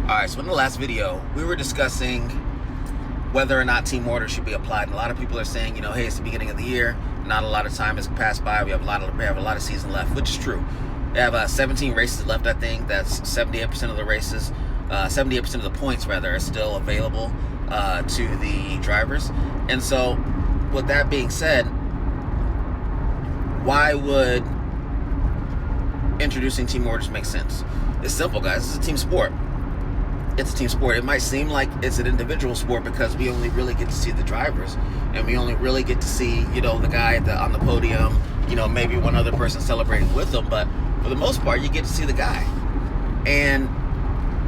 Alright, so in the last video, we were discussing whether or not team orders should be applied. And a lot of people are saying, hey, it's the beginning of the year, not a lot of time has passed by, we have a lot of season left, which is true. We have 17 races left, I think. That's 78% of the races, 78% of the points, rather, are still available to the drivers. And so, with that being said, why would introducing team orders make sense? It's simple, guys. It's a team sport. It's a team sport. It might seem like it's an individual sport because we only really get to see the drivers, and we only really get to see, the guy on the podium, maybe one other person celebrating with them. But for the most part, you get to see the guy, and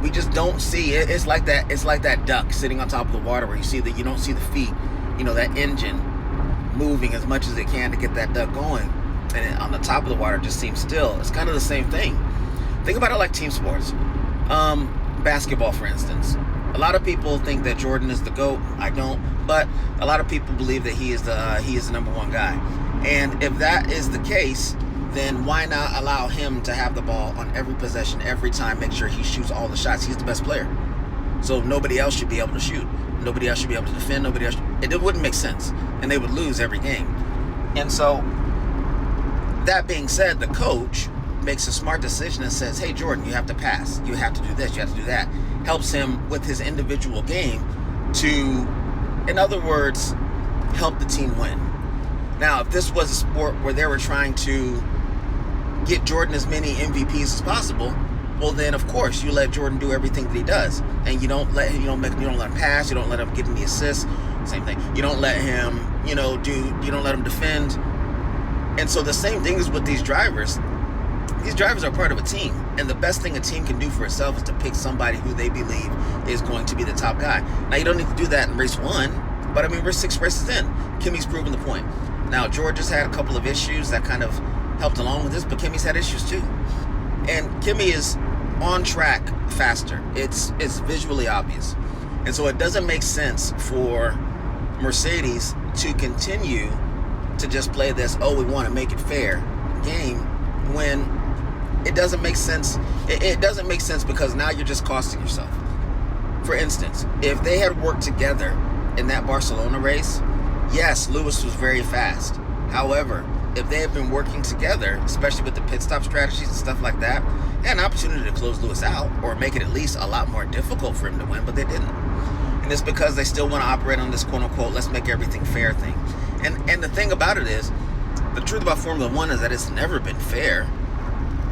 we just don't see it. It's like that duck sitting on top of the water where you don't see the feet, that engine moving as much as it can to get that duck going, and on the top of the water it just seems still. It's kind of the same thing. Think about it like team sports. Basketball, for instance. A lot of people think that Jordan is the GOAT. I don't, but a lot of people believe that he is the number one guy. And if that is the case, then why not allow him to have the ball on every possession, every time, make sure he shoots all the shots? He's the best player. So nobody else should be able to shoot. Nobody else should be able to defend. It wouldn't make sense. And they would lose every game. And so, that being said, the coach makes a smart decision and says, hey, Jordan, you have to pass. You have to do this. You have to do that. Helps him with his individual game to, in other words, help the team win. Now, if this was a sport where they were trying to get Jordan as many MVPs as possible, well, then of course you let Jordan do everything that he does, and you don't let him pass. You don't let him get any assists. Same thing. You don't let him, you don't let him defend. And so the same thing is with these drivers. These drivers are part of a team, and the best thing a team can do for itself is to pick somebody who they believe is going to be the top guy. Now, you don't need to do that in race one, but we're 6 races in. Kimmy's proven the point. Now, George has had a couple of issues that kind of helped along with this, but Kimmy's had issues too. And Kimmy is on track faster. It's visually obvious. And so it doesn't make sense for Mercedes to continue to just play this, we want to make it fair game, when it doesn't make sense. It doesn't make sense because now you're just costing yourself. For instance, if they had worked together in that Barcelona race, yes, Lewis was very fast. However, if they had been working together, especially with the pit stop strategies and stuff like that, they had an opportunity to close Lewis out or make it at least a lot more difficult for him to win, but they didn't. And it's because they still want to operate on this quote-unquote, let's make everything fair thing. And the thing about it is, the truth about Formula One is that it's never been fair.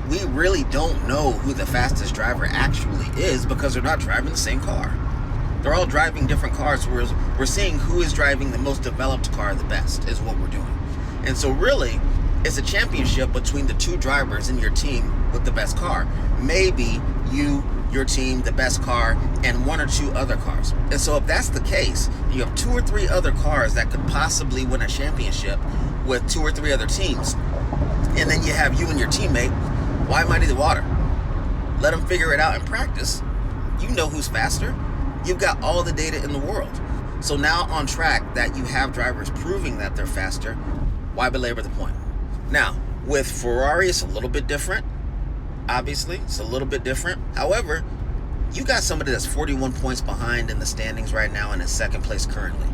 We really don't know who the fastest driver actually is because they're not driving the same car. They're all driving different cars, whereas we're seeing who is driving the most developed car the best is what we're doing. And so really, it's a championship between the two drivers in your team with the best car. Maybe your team, the best car, and one or two other cars. And so if that's the case, you have 2 or 3 other cars that could possibly win a championship with 2 or 3 other teams. And then you have you and your teammate. Why muddy the water? Let them figure it out in practice. You know who's faster. You've got all the data in the world. So now on track that you have drivers proving that they're faster, why belabor the point? Now, with Ferrari, it's a little bit different. Obviously, it's a little bit different. However, you got somebody that's 41 points behind in the standings right now and in second place currently.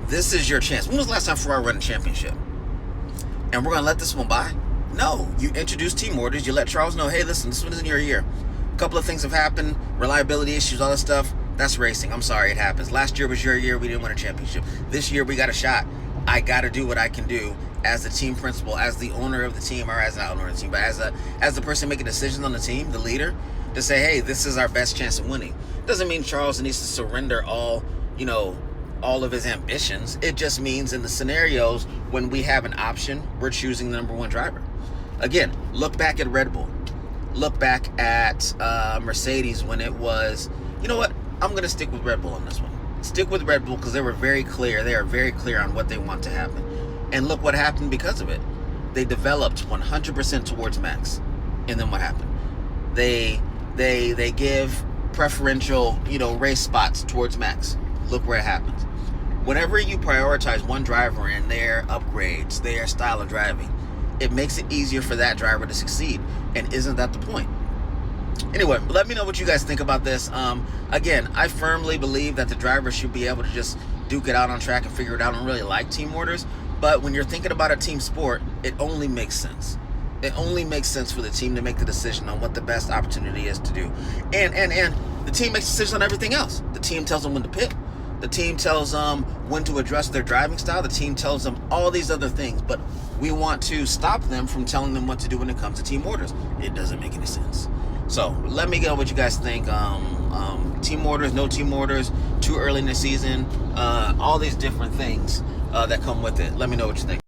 This is your chance. When was the last time Ferrari won a championship? And we're going to let this one by? No. You introduce team orders. You let Charles know, hey, listen, this one isn't your year. A couple of things have happened. Reliability issues, all that stuff. That's racing. I'm sorry, it happens. Last year was your year. We didn't win a championship. This year, we got a shot. I got to do what I can do as the team principal, as the owner of the team, or as not owner of the team, but as the person making decisions on the team, the leader, to say, hey, this is our best chance of winning. Doesn't mean Charles needs to surrender all of his ambitions. It just means in the scenarios when we have an option, we're choosing the number one driver. Again, look back at Red Bull. Look back at Mercedes when it was, you know what? I'm going to stick with Red Bull on this one. Stick with Red Bull because they were very clear. They are very clear on what they want to happen. And look what happened because of it. They developed 100% towards Max. And then what happened? They give preferential, race spots towards Max. Look where it happens. Whenever you prioritize one driver and their upgrades, their style of driving, it makes it easier for that driver to succeed. And isn't that the point? Anyway, let me know what you guys think about this. Again, I firmly believe that the driver should be able to just duke it out on track and figure it out and really like team orders. But when you're thinking about a team sport, it only makes sense. It only makes sense for the team to make the decision on what the best opportunity is to do. And the team makes decisions on everything else. The team tells them when to pit. The team tells them when to address their driving style. The team tells them all these other things. But we want to stop them from telling them what to do when it comes to team orders. It doesn't make any sense. So let me know what you guys think. Team orders, no team orders, too early in the season, all these different things that come with it. Let me know what you think.